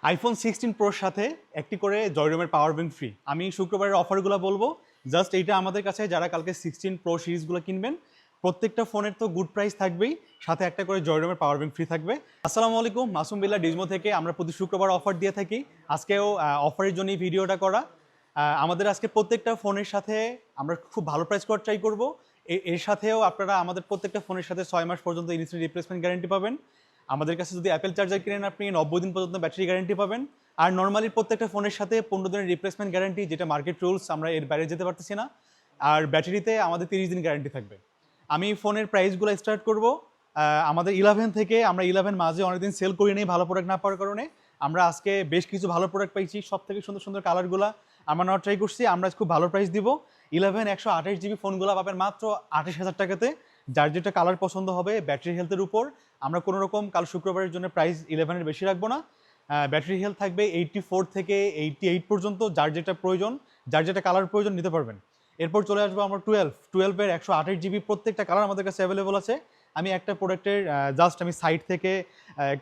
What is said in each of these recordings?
IPhone 16 প্রোর সাথে একটি করে জয়রুমের পাওয়ার ব্যাংক ফ্রি। আমি শুক্রবারের অফারগুলো বলবো, জাস্ট এইটা আমাদের কাছে যারা কালকে 16 প্রো সিরিজগুলো কিনবেন প্রত্যেকটা ফোনের তো গুড প্রাইস থাকবেই, সাথে একটা করে জয়রুমের পাওয়ার ব্যাংক ফ্রি থাকবে। আসসালামু আলাইকুম, মাসুম বিল্লাহ ডিজমো থেকে আমরা প্রতি শুক্রবার অফার দিয়ে থাকি। আজকেও অফারের জন্য এই ভিডিওটা করা। আমাদের আজকে প্রত্যেকটা ফোনের সাথে আমরা খুব ভালো প্রাইস করার ট্রাই করবো। এর সাথেও আপনারা আমাদের প্রত্যেকটা ফোনের সাথে 6 মাস পর্যন্ত ইনস্ট্যান্ট রিপ্লেসমেন্ট গ্যারান্টি পাবেন। আমাদের কাছে যদি অ্যাপেল চার্জার কিনেন আপনি 90 দিন পর্যন্ত ব্যাটারি গ্যারান্টি পাবেন। আর নর্মালি প্রত্যেকটা ফোনের সাথে 15 দিনের রিপ্লেসমেন্ট গ্যারান্টি, যেটা মার্কেট রুলস, আমরা এর বাইরে যেতে পারতেছি না। আর ব্যাটারিতে আমাদের 30 দিন গ্যারান্টি থাকবে। আমি ফোনের প্রাইসগুলো স্টার্ট করব আমাদের 11 থেকে। আমরা 11 মাঝে অনেকদিন সেল করি নেই ভালো প্রোডাক্ট না পাওয়ার কারণে। আমরা আজকে বেশ কিছু ভালো প্রোডাক্ট পাইছি, সব থেকে সুন্দর সুন্দর কালারগুলো আমরা নেওয়ার ট্রাই করছি। আমরা খুব ভালো প্রাইস দিব। 11 128 জিবি ফোনগুলো পাবেন মাত্র 28,000 টাকাতে। যার যেটা কালার পছন্দ হবে ব্যাটারি হেলথের উপর আমরা কোনো রকম কাল শুক্রবারের জন্য প্রাইস 11-এর বেশি রাখবো না। ব্যাটারি হেলথ থাকবে 84 থেকে 88 পর্যন্ত, যার যেটা প্রয়োজন, যার যেটা কালার প্রয়োজন নিতে পারবেন। এরপর চলে আসবো আমরা 12-এর 128 জিবি, প্রত্যেকটা কালার আমাদের কাছে অ্যাভেলেবল আছে। আমি একটা প্রোডাক্টের জাস্ট আমি সাইট থেকে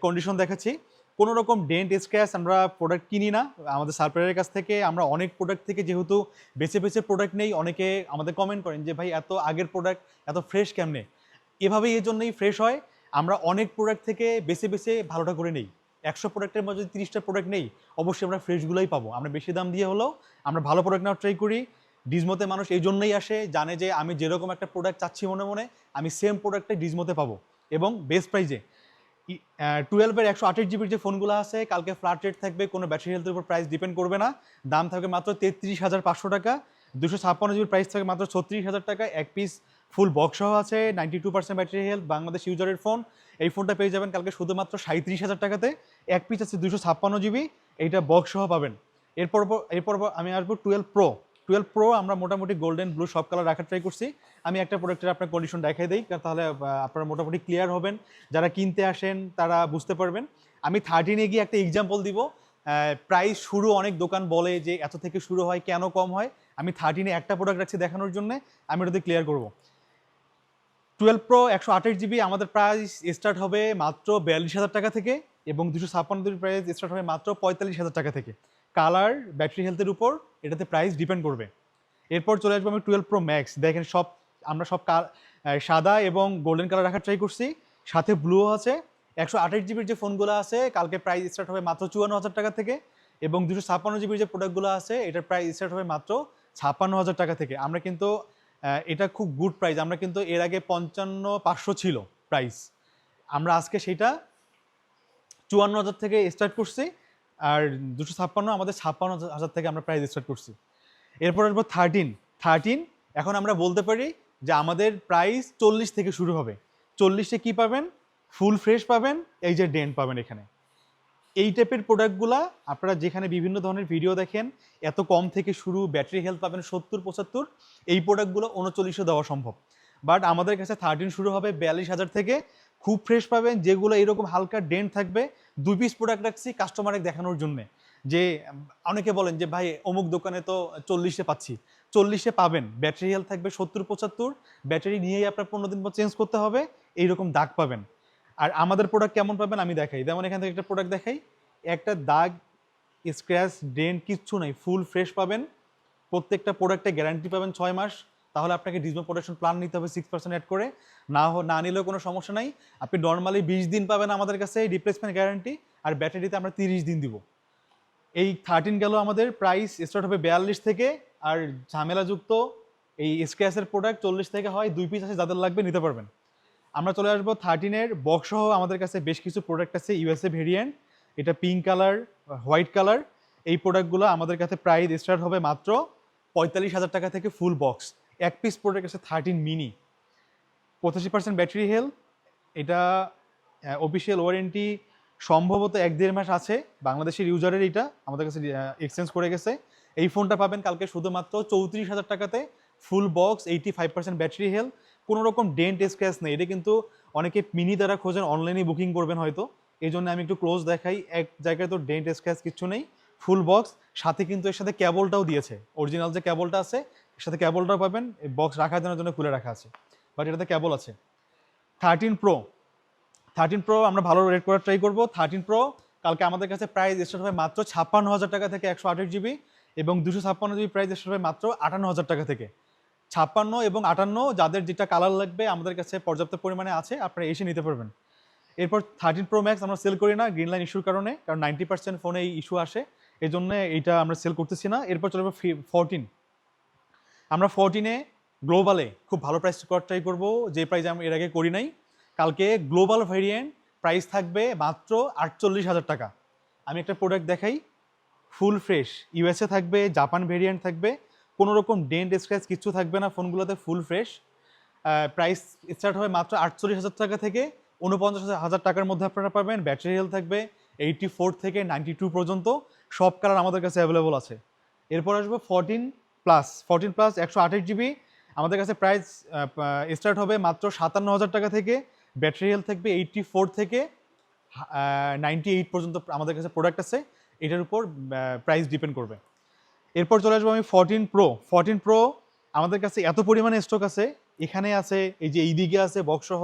কন্ডিশন দেখাচ্ছি। কোনো রকম ডেন্ট স্ক্র্যাচ আমরা প্রোডাক্ট কিনি না আমাদের সাপ্লায়ারের কাছ থেকে। আমরা অনেক প্রোডাক্ট থেকে যেহেতু বেছে বেছে প্রোডাক্ট নেই, অনেকে আমাদের কমেন্ট করেন যে ভাই এত আগের প্রোডাক্ট এত ফ্রেশ কেমনে। এভাবেই এই জন্যই ফ্রেশ হয়। আমরা অনেক প্রোডাক্ট থেকে বেছে বেছে ভালোটা করে নেই। 100 প্রোডাক্টের মধ্যে যদি 30টা প্রোডাক্ট নেই, অবশ্যই আমরা ফ্রেশগুলোই পাবো। আমরা বেশি দাম দিয়ে হলেও আমরা ভালো প্রোডাক্ট নেওয়ার ট্রাই করি। ডিজমোতে মানুষ এই জন্যই আসে, জানে যে আমি যেরকম একটা প্রোডাক্ট চাচ্ছি মনে মনে আমি সেম প্রোডাক্টটাই ডিজমোতে পাবো এবং বেস্ট প্রাইজে। 12-এর 128 জিবির যে ফোনগুলো আছে কালকে ফ্ল্যাট রেট থাকবে, কোনো ব্যাটারি হেলথের উপর প্রাইস ডিপেন্ড করবে না। দাম থাকবে মাত্র 33,500 টাকা। 256 জিবির প্রাইস থাকবে মাত্র 36,000 টাকা। এক পিস ফুল বক্স সহ আছে, 92% ব্যাটারি হেলথ, বাংলাদেশ ইউজারের ফোন। এই ফোনটা পেয়ে যাবেন কালকে শুধুমাত্র 37,000 টাকাতে। এক পিস আছে 256 জিবি, এইটা বক্স সহ পাবেন। এরপর আমি আসবো 12 প্রো আমরা মোটামুটি গোল্ডেন ব্লু সব কালার রাখার ট্রাই করছি। আমি একটা প্রোডাক্টের আপনার কন্ডিশন দেখাই দিই, তাহলে আপনারা মোটামুটি ক্লিয়ার হবেন, যারা কিনতে আসেন তারা বুঝতে পারবেন। আমি 13-এ গিয়ে একটা এক্সাম্পল দিব। প্রাইস শুরু অনেক দোকান বলে যে এত থেকে শুরু হয়, কেন কম হয়। আমি 13-এ একটা প্রোডাক্ট রাখছি দেখানোর জন্য, আমি ওটাতে ক্লিয়ার করবো। 12 প্রো 128 জিবি আমাদের প্রাইস স্টার্ট হবে মাত্র 42,000 টাকা থেকে এবং 256 জিবির প্রাইস স্টার্ট হবে মাত্র 45,000 টাকা থেকে। কালার ব্যাটারি হেলথের উপর এটাতে প্রাইস ডিপেন্ড করবে। এরপর চলে আসবো আমি 12 প্রো ম্যাক্স। দেখেন আমরা সব সাদা এবং গোল্ডেন কালার রাখার ট্রাই করছি, সাথে ব্লুও আছে। 128 জিবির যে ফোনগুলো আছে কালকে প্রাইস স্টার্ট হবে মাত্র 54,000 টাকা থেকে এবং 256 জিবির যে প্রোডাক্টগুলো আছে এটার প্রাইস স্টার্ট হবে মাত্র 56,000 টাকা থেকে। আমরা কিন্তু এটা খুব গুড প্রাইস। আমরা কিন্তু এর আগে 55,500 ছিল প্রাইস, আমরা আজকে সেটা 54,000 থেকে স্টার্ট করছি। আর 256 আমাদের 56,000 থেকে আমরা প্রাইস স্টার্ট করছি। এরপর আসবো 13। এখন আমরা বলতে পারি যে আমাদের প্রাইস 40 থেকে শুরু হবে। 40-এ কী পাবেন? ফুল ফ্রেশ পাবেন, এই যে ডেন্ট পাবেন এখানে। এই টাইপের প্রোডাক্টগুলা আপনারা যেখানে বিভিন্ন ধরনের ভিডিও দেখেন এত কম থেকে শুরু, ব্যাটারি হেলথ পাবেন 70-75, এই প্রোডাক্টগুলো 39-এ দেওয়া সম্ভব। বাট আমাদের কাছে 13 শুরু হবে 42,000 থেকে। খুব ফ্রেশ পাবেন, যেগুলো এরকম হালকা ডেন্ট থাকবে। 2 পিস প্রোডাক্ট রাখছি কাস্টমারকে দেখানোর জন্যে, যে অনেকে বলেন যে ভাই অমুক দোকানে তো 40-এ পাচ্ছি। 40-এ পাবেন, ব্যাটারি হেলথ থাকবে 70-75, ব্যাটারি নিয়েই আপনার 15 দিন পর চেঞ্জ করতে হবে, এইরকম দাগ পাবেন। আর আমাদের প্রোডাক্ট কেমন পাবেন আমি দেখাই। যেমন এখান থেকে একটা প্রোডাক্ট দেখাই, একটা দাগ স্ক্র্যাচ ডেন্ট কিচ্ছু নাই, ফুল ফ্রেশ পাবেন। প্রত্যেকটা প্রোডাক্টে গ্যারান্টি পাবেন 6 মাস। তাহলে আপনাকে ডিজমো প্রোটেকশন প্ল্যান নিতে হবে 6% অ্যাড করে, না নিলেও কোনো সমস্যা নাই। আপনি নর্মালি 20 দিন পাবেন আমাদের কাছে রিপ্লেসমেন্ট গ্যারান্টি, আর ব্যাটারিতে আমরা 30 দিন দিব। এই 13 গেল আমাদের প্রাইস স্টার্ট হবে 42 থেকে। আর ঝামেলাযুক্ত এই স্ক্র্যাচের প্রোডাক্ট 40 থেকে হয়, 2 পিস আছে, যাদের লাগবে নিতে পারবেন। আমরা চলে আসবো 13-এর বক্স সহ আমাদের কাছে বেশ কিছু প্রোডাক্ট আছে, ইউএসএ ভেরিয়েন্ট, এটা পিঙ্ক কালার, হোয়াইট কালার। এই প্রোডাক্টগুলো আমাদের কাছে প্রাইস স্টার্ট হবে মাত্র 45,000 টাকা থেকে ফুল বক্স। এক পিস প্রোডাক্ট আছে 13 মিনি, 85% ব্যাটারি হেলথ। এটা অফিসিয়াল ওয়ারেন্টি সম্ভবত 1-1.5 মাস আছে। বাংলাদেশের ইউজারের এটা আমাদের কাছে এক্সচেঞ্জ করে গেছে। এই ফোনটা পাবেন কালকে শুধুমাত্র 34,000 টাকাতে, ফুল বক্স, 85% ব্যাটারি হেলথ, কোনো রকম ডেন্ট স্ক্র্যাচ নেই। এটা কিন্তু অনেকে মিনি দ্বারা খোঁজেন, অনলাইনে বুকিং করবেন হয়তো, এই জন্য আমি একটু ক্লোজ দেখাই। এক জায়গায় তো ডেন্ট স্ক্র্যাচ কিছু নেই, ফুল বক্স। সাথে কিন্তু এর সাথে কেবলটাও দিয়েছে, অরিজিনাল যে কেবলটা আছে এর সাথে কেবলটাও পাবেন। বক্স রাখার জন্য খুলে রাখা আছে, বাট এটাতে কেবল আছে। 13 প্রো আমরা ভালো রেট করার ট্রাই করবো। 13 প্রো কালকে আমাদের কাছে প্রাইস স্টার্ট হবে মাত্র 56,000 টাকা থেকে 128 জিবি, এবং 256 জিবি প্রাইস স্টার্ট হবে মাত্র 58,000 টাকা থেকে। 56 এবং 58 যাদের যেটা কালার লাগবে আমাদের কাছে পর্যাপ্ত পরিমাণে আছে, আপনারা এসে নিতে পারবেন। এরপর 13 প্রো ম্যাক্স আমরা সেল করি না গ্রিন লাইন ইস্যুর কারণে, কারণ 90% ফোনে এই ইস্যু আসে, এই জন্য এইটা আমরা সেল করতেছি না। এরপর চলে যাবো 14। আমরা 14-এ গ্লোবালে খুব ভালো প্রাইস ট্রাই করবো, যে প্রাইস আমি এর আগে করি নাই। কালকে গ্লোবাল ভেরিয়েন্ট প্রাইস থাকবে মাত্র 48,000 টাকা। আমি একটা প্রোডাক্ট দেখাই, ফুল ফ্রেশ, ইউএসএ থাকবে, জাপান ভেরিয়েন্ট থাকবে, কোনো রকম ডেন্ট স্ক্র্যাচ কিছু থাকবে না ফোনগুলোতে, ফুল ফ্রেশ। প্রাইস স্টার্ট হবে মাত্র 48,000 টাকা থেকে 49,000 টাকার মধ্যে আপনারা পাবেন। ব্যাটারি হেলথ থাকবে 84 থেকে 92 পর্যন্ত, সব কালার আমাদের কাছে অ্যাভেলেবল আছে। এরপর আসবো 14 প্লাস 128 জিবি, আমাদের কাছে প্রাইস স্টার্ট হবে মাত্র 57,000 টাকা থেকে। ব্যাটারি হেলথ থাকবে 84 থেকে 98 পর্যন্ত আমাদের কাছে প্রোডাক্ট আছে, এটার উপর প্রাইস ডিপেন্ড করবে। এরপর চলে আসবো আমি 14 প্রো, আমাদের কাছে এত পরিমাণে স্টক আছে, এখানে আছে, এই যে এইদিকে আছে, বক্সসহ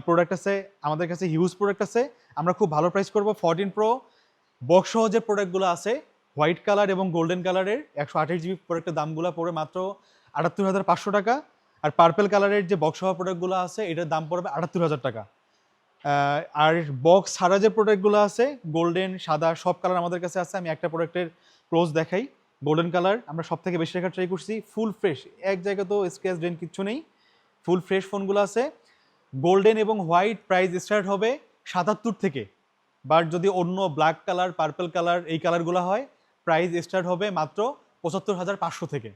প্রোডাক্ট আছে, আমাদের কাছে হিউজ প্রোডাক্ট আছে। আমরা খুব ভালো প্রাইস করব 14 প্রো। বক্সসহ যে প্রোডাক্টগুলো আছে হোয়াইট কালার এবং গোল্ডেন কালারের 128 জিবি প্রোডাক্টের দামগুলো পড়বে মাত্র 78,500 টাকা। আর পার্পেল কালারের যে বক্সসহ প্রোডাক্টগুলো আছে এটার দাম পড়বে 78,000 টাকা। আর বক্স ছাড়া যে প্রোডাক্টগুলো আছে গোল্ডেন, সাদা, সব কালার আমাদের কাছে আছে। আমি একটা প্রোডাক্টের ক্লোজ দেখাই, গোল্ডেন কালার আমরা সব থেকে বেশি রাখার ট্রাই করছি, ফুল ফ্রেশ, এক জায়গা তো স্ক্র্যাচ ডেন্ট কিচ্ছু নেই, ফুল ফ্রেশ ফোনগুলো আছে। গোল্ডেন এবং হোয়াইট প্রাইস স্টার্ট হবে 77 থেকে, বাট যদি অন্য ব্ল্যাক কালার, পার্পল কালার, এই কালারগুলো হয় প্রাইস স্টার্ট হবে মাত্র 75,500 থেকে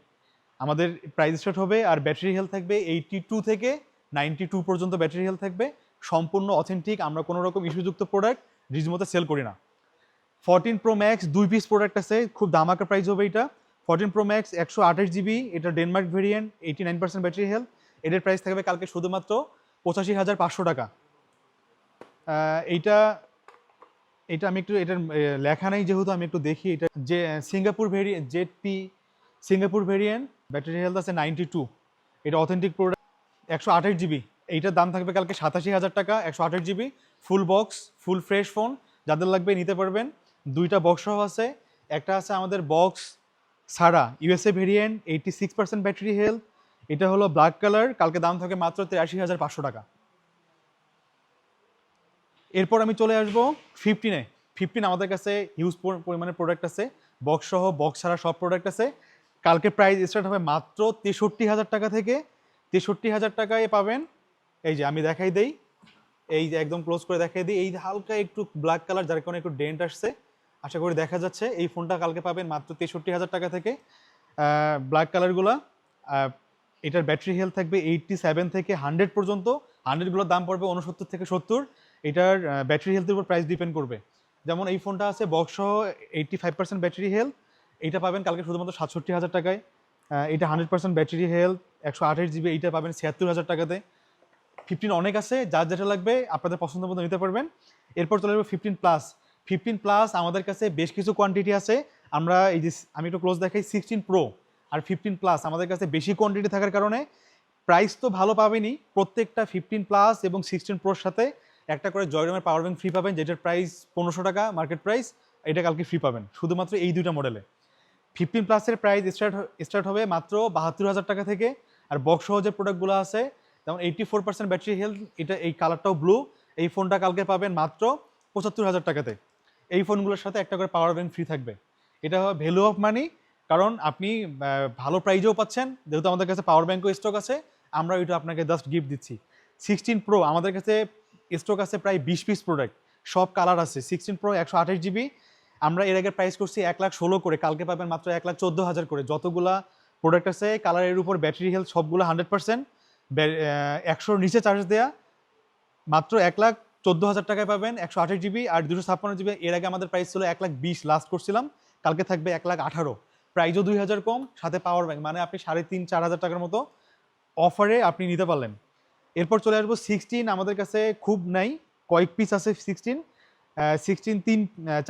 আমাদের প্রাইস স্টার্ট হবে। আর ব্যাটারি হেলথ থাকবে 82 থেকে 92 পর্যন্ত ব্যাটারি হেলথ থাকবে, সম্পূর্ণ অথেন্টিক। আমরা কোনো রকম ইস্যুযুক্ত প্রোডাক্ট রিজমতে সেল করি না। 14 প্রো ম্যাক্স 2 পিস প্রোডাক্ট আছে, খুব দামাকা প্রাইস হবে এটা। 14 প্রো ম্যাক্স 128 জিবি, এটা ডেনমার্ক ভেরিয়েন্ট, 89% ব্যাটারি হেলথ, এটার প্রাইস থাকবে কালকে শুধুমাত্র 85,500 টাকা। এইটা এটা আমি একটু, এটার লেখা নেই যেহেতু আমি একটু দেখি। এটা যে Singapore variant, ZP Singapore variant, battery health আছে 92, এটা অথেন্টিক প্রোডাক্ট। 128 জিবি, এইটার দাম থাকবে কালকে 87,000 টাকা। 128 GB full box, full fresh phone, যাদের লাগবে নিতে পারবেন। দুইটা বক্স সহ আছে, একটা আছে আমাদের বক্স ছাড়া ইউএসএ ভেরিয়েন্ট, 86% ব্যাটারি হেলথ, এটা হলো ব্ল্যাক কালার, কালকে দাম থাকে মাত্র 83,500 টাকা। এরপর আমি চলে আসবো 15-এ। 15 আমাদের কাছে হিউজ পরিমাণে প্রোডাক্ট আছে, বক্স সহ, বক্স ছাড়া সব প্রোডাক্ট আছে। কালকে প্রাইস স্টার্ট হবে মাত্র 63,000 টাকা থেকে। 63,000 টাকায় পাবেন, এই যে আমি দেখাই দেই, এই যে একদম ক্লোজ করে দেখাই দিই, এই হালকা একটু ব্ল্যাক কালার যার কারণে একটু ডেন্ট আসছে, আশা করি দেখা যাচ্ছে। এই ফোনটা কালকে পাবেন মাত্র 63,000 টাকা থেকে, ব্ল্যাক কালারগুলা। এটার ব্যাটারি হেলথ থাকবে 87 থেকে 100 পর্যন্ত, 100গুলোর দাম পড়বে 69 থেকে 70। এটার ব্যাটারি হেলথের উপর প্রাইস ডিপেন্ড করবে। যেমন এই ফোনটা আছে বক্স সহ 85% ব্যাটারি হেলথ, এইটা পাবেন কালকে শুধুমাত্র 67,000 টাকায়। এটা 100% ব্যাটারি হেলথ, 128 জিবি, এইটা পাবেন 76,000 টাকাতে। 15 অনেক আছে, যার যেটা লাগবে আপনাদের পছন্দ মতো নিতে পারবেন। এরপর চলে যাবো 15 প্লাস। 15 প্লাস আমাদের কাছে বেশ কিছু কোয়ান্টিটি আছে। আমরা এই যে আমি একটু ক্লোজ দেখাই, 16 প্রো আর 15 প্লাস আমাদের কাছে বেশি কোয়ান্টিটি থাকার কারণে প্রাইস তো ভালো পাবেনই। প্রত্যেকটা 15 প্লাস এবং 16 প্রোর সাথে একটা করে জয়রমের পাওয়ার ব্যাংক ফ্রি পাবেন, যেটার প্রাইস 1500 টাকা মার্কেট প্রাইস, এটা কালকে ফ্রি পাবেন শুধুমাত্র এই দুইটা মডেলে। 15 প্লাসের প্রাইস স্টার্ট হবে মাত্র 72,000 টাকা থেকে। আর বক্স সহ যে প্রোডাক্টগুলো আছে, যেমন 84% ব্যাটারি হেলথ, এটা এই কালারটাও ব্লু, এই ফোনটা কালকে পাবেন মাত্র 75,000 টাকাতে। এই ফোনগুলোর সাথে একটা করে পাওয়ার ব্যাংক ফ্রি থাকবে, এটা ভ্যালু অফ মানি, কারণ আপনি ভালো প্রাইজেও পাচ্ছেন, যেহেতু আমাদের কাছে পাওয়ার ব্যাংকও স্টক আছে, আমরা ওইটা আপনাকে জাস্ট গিফট দিচ্ছি। 16 প্রো আমাদের কাছে স্টক আছে প্রায় 20 পিস প্রোডাক্ট, সব কালার আছে। 16 প্রো 128 জিবি, আমরা এর আগে প্রাইস করছি 1,16,000 করে, কালকে পাবেন মাত্র 1,14,000 করে। যতগুলা প্রোডাক্ট আছে কালারের উপর ব্যাটারি হেলথ সবগুলো 100%, 100 নিচে চার্জ দেয়া, মাত্র 1,14,000 টাকায় পাবেন 128 জিবি আর 256 জিবি। এর আগে আমাদের প্রাইস ছিল 1,20,000 লাস্ট করছিলাম, কালকে থাকবে 1,18,000, প্রাইসও 2,000 কম, সাথে পাওয়ার ব্যাংক, মানে আপনি 3,500-4,000 টাকার মতো অফারে আপনি নিতে পারলেন। এরপর চলে আসবো 16, আমাদের কাছে খুব নাই, কয়েক পিস আছে। 16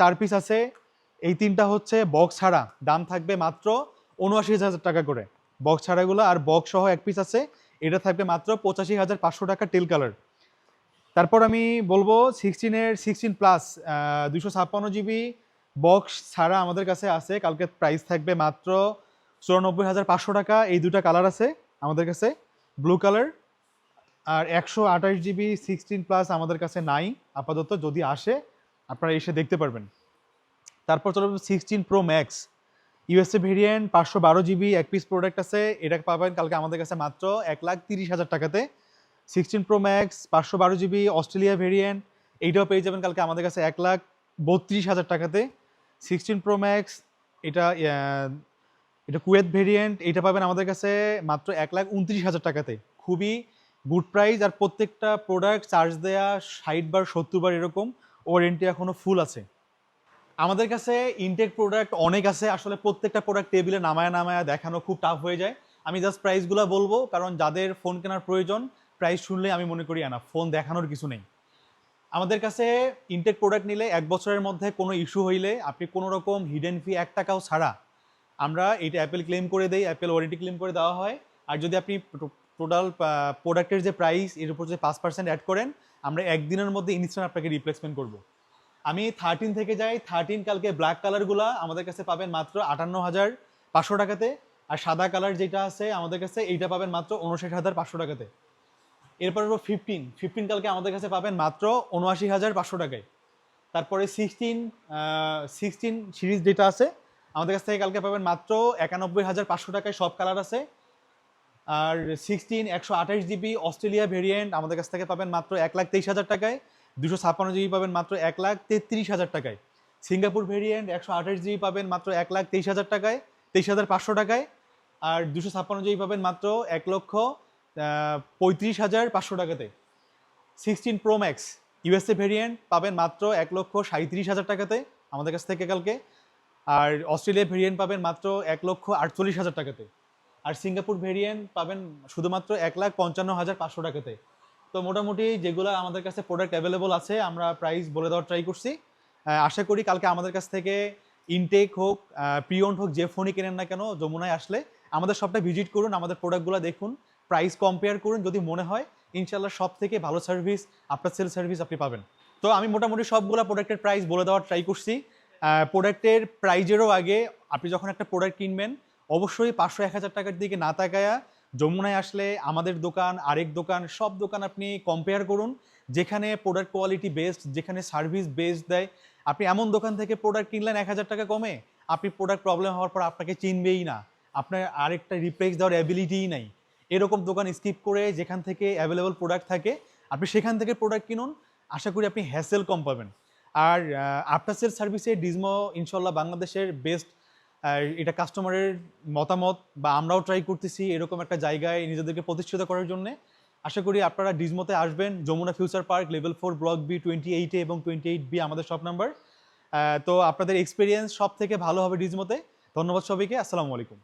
4 পিস আছে, এই তিনটা হচ্ছে বক্স ছাড়া, দাম থাকবে মাত্র 79,000 টাকা করে বক্স ছাড়াগুলো। আর বক্স সহ এক পিস আছে, এটা থাকবে মাত্র 85,500 টাকা টেল কালার। তারপর আমি বলবো 16 প্লাস 256 জিবি বক্স ছাড়া আমাদের কাছে আছে, কালকে প্রাইস থাকবে মাত্র 94,500 টাকা। এই দুটা কালার আছে আমাদের কাছে, ব্লু কালার আর 128 জিবি 16 প্লাস আমাদের কাছে নাই আপাতত, যদি আসে আপনারা এসে দেখতে পারবেন। তারপর চলে 16 Pro Max USA variant 512 GB এক পিস প্রোডাক্ট আছে, এটা পাবেন কালকে আমাদের কাছে মাত্র 1,30,000 টাকাতে। 16 Pro Max 512 GB Australia variant, এইটাও পেয়ে যাবেন কালকে আমাদের কাছে 1,32,000 টাকাতে। 16 Pro Max এটা এটা কুয়েত ভেরিয়েন্ট, এটা পাবেন আমাদের কাছে মাত্র 1,29,000 টাকাতে। খুবই গুড প্রাইস, আর প্রত্যেকটা প্রোডাক্ট চার্জ দেয়া 60 বার 70 বার এরকম, ওয়ারেন্টি এখনো ফুল আছে। আমাদের কাছে ইনটেক প্রোডাক্ট অনেক আছে, আসলে প্রত্যেকটা প্রোডাক্ট টেবিলে নামায়া নামায়া দেখানো খুব টাফ হয়ে যায়। আমি জাস্ট প্রাইসগুলো বলবো, কারণ যাদের ফোন কেনার প্রয়োজন প্রাইস শুনলে আমি মনে করি না, ফোন দেখানোর কিছু নেই। আমাদের কাছে ইনটেক প্রোডাক্ট নিলে 1 বছরের মধ্যে কোনো ইস্যু হইলে আপনি কোনো রকম হিডেন ফি 1 টাকাও ছাড়া আমরা এইটা অ্যাপেল ক্লেম করে দেই, অ্যাপেল ওয়ারেন্টি ক্লেম করে দেওয়া হয়। আর যদি আপনি টোটাল প্রোডাক্টের যে প্রাইস এর উপর যে 5% অ্যাড করেন, আমরা একদিনের মধ্যে ইনস্ট্যান্ট আপনাকে রিপ্লেসমেন্ট করব। আমি 13 থেকে যাই, 13 কালকে ব্ল্যাক কালারগুলো আমাদের কাছে পাবেন মাত্র 58,500 টাকাতে, আর সাদা কালার যেটা আছে আমাদের কাছে এইটা পাবেন মাত্র 59,500 টাকাতে। এরপর 15 কালকে আমাদের কাছে পাবেন মাত্র 79,500 টাকায়। তারপরে 16 সিরিজ যেটা আছে আমাদের কাছ থেকে কালকে পাবেন মাত্র 91,500 টাকায়, সব কালার আছে। আর 128 জিবি অস্ট্রেলিয়া ভেরিয়েন্ট আমাদের কাছ থেকে পাবেন মাত্র 1,23,000 টাকায়। 256 জিবি পাবেন মাত্র 1,33,000 টাকায়। সিঙ্গাপুর ভেরিয়েন্ট 128 জিবি পাবেন মাত্র 1,23,000 টাকায়, 23,500 টাকায়। আর 256 জিবি পাবেন মাত্র 1,35,500 টাকাতে। 16 Pro Max ইউএসএ ভেরিয়েন্ট পাবেন মাত্র 1,37,000 টাকাতে আমাদের কাছ থেকে কালকে। আর অস্ট্রেলিয়া ভেরিয়েন্ট পাবেন মাত্র 1,48,000 টাকাতে। আর সিঙ্গাপুর ভেরিয়েন্ট পাবেন শুধুমাত্র 1,55,500 টাকাতে। তো মোটামুটি যেগুলো আমাদের কাছে প্রোডাক্ট অ্যাভেলেবল আছে আমরা প্রাইস বলে দেওয়ার ট্রাই করছি। আশা করি কালকে আমাদের কাছ থেকে ইনটেক হোক প্রিওন্ড হোক যে ফোনই কেনেন না কেন, যমুনায় আসলে আমাদের শপটা ভিজিট করুন, আমাদের প্রোডাক্টগুলো দেখুন, প্রাইস কম্পেয়ার করুন, যদি মনে হয় ইনশাল্লাহ সব থেকে ভালো সার্ভিস আফটার সেল সার্ভিস আপনি পাবেন। তো আমি মোটামুটি সবগুলো প্রোডাক্টের প্রাইস বলে দেওয়ার ট্রাই করছি। প্রোডাক্টের প্রাইজেরও আগে আপনি যখন একটা প্রোডাক্ট কিনবেন অবশ্যই 500-1,000 টাকার দিকে না তাকায়া যমুনায় আসলে আমাদের দোকান, আরেক দোকান, সব দোকান আপনি কম্পেয়ার করুন, যেখানে প্রোডাক্ট কোয়ালিটি বেস্ট, যেখানে সার্ভিস বেস্ট দেয়। আপনি এমন দোকান থেকে প্রোডাক্ট কিনলেন 1,000 টাকা কমে, আপনি প্রোডাক্ট প্রবলেম হওয়ার পর আপনাকে চিনবেই না, আপনার আরেকটা রিপ্লেস দেওয়ার অ্যাবিলিটিই নাই। এরকম দোকান স্কিপ করে যেখান থেকে অ্যাভেলেবল প্রোডাক্ট থাকে আপনি সেখান থেকে প্রোডাক্ট কিনুন, আশা করি আপনি হ্যাসেল কম পাবেন। আর আফটার সেল সার্ভিসে ডিজমো ইনশাল্লাহ বাংলাদেশের বেস্ট। এটা কাস্টমারের মতামত বা আমরাও ট্রাই করতেছি এরকম একটা জায়গায় নিজেদেরকে প্রতিষ্ঠিত করার জন্য। আশা করি আপনারা ডিজমোতে আসবেন, Jamuna future park level 4 block B 28 এবং 28B আমাদের শপ নাম্বার। তো আপনাদের এক্সপিরিয়েন্স সব থেকে ভালো হবে ডিজমোতে। ধন্যবাদ সবাইকে, আসসালামু আলাইকুম।